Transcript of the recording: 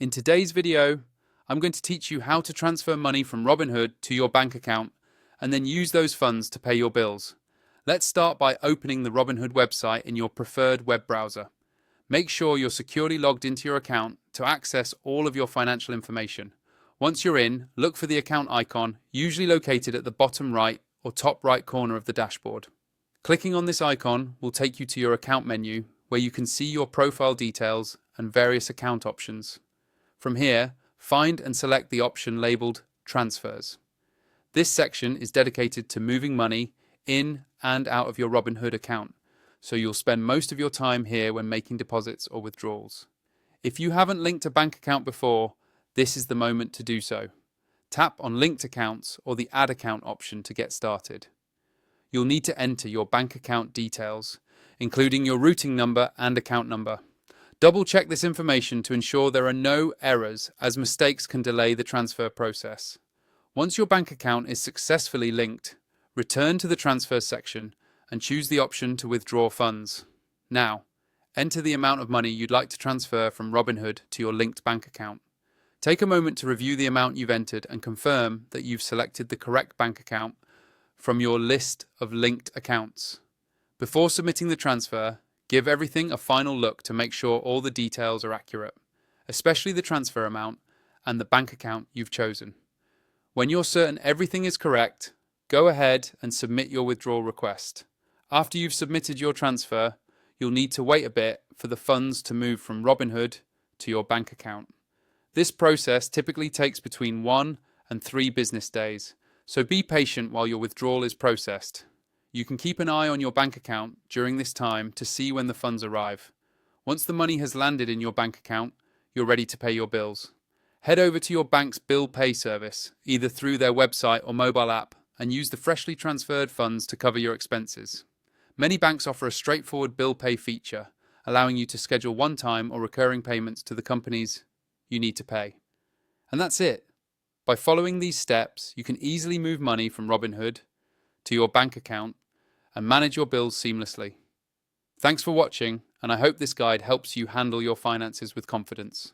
In today's video, I'm going to teach you how to transfer money from Robinhood to your bank account and then use those funds to pay your bills. Let's start by opening the Robinhood website in your preferred web browser. Make sure you're securely logged into your account to access all of your financial information. Once you're in, look for the account icon, usually located at the bottom right or top right corner of the dashboard. Clicking on this icon will take you to your account menu, where you can see your profile details and various account options. From here, find and select the option labeled Transfers. This section is dedicated to moving money in and out of your Robinhood account, so you'll spend most of your time here when making deposits or withdrawals. If you haven't linked a bank account before, this is the moment to do so. Tap on Linked Accounts or the Add Account option to get started. You'll need to enter your bank account details, including your routing number and account number. Double check this information to ensure there are no errors, as mistakes can delay the transfer process. Once your bank account is successfully linked, return to the transfer section and choose the option to withdraw funds. Now, enter the amount of money you'd like to transfer from Robinhood to your linked bank account. Take a moment to review the amount you've entered and confirm that you've selected the correct bank account from your list of linked accounts. Before submitting the transfer, give everything a final look to make sure all the details are accurate, especially the transfer amount and the bank account you've chosen. When you're certain everything is correct, go ahead and submit your withdrawal request. After you've submitted your transfer, you'll need to wait a bit for the funds to move from Robinhood to your bank account. This process typically takes between 1 and 3 business days, so be patient while your withdrawal is processed. You can keep an eye on your bank account during this time to see when the funds arrive. Once the money has landed in your bank account, you're ready to pay your bills. Head over to your bank's bill pay service, either through their website or mobile app, and use the freshly transferred funds to cover your expenses. Many banks offer a straightforward bill pay feature, allowing you to schedule one-time or recurring payments to the companies you need to pay. And that's it. By following these steps, you can easily move money from Robinhood to your bank account and manage your bills seamlessly. Thanks for watching, and I hope this guide helps you handle your finances with confidence.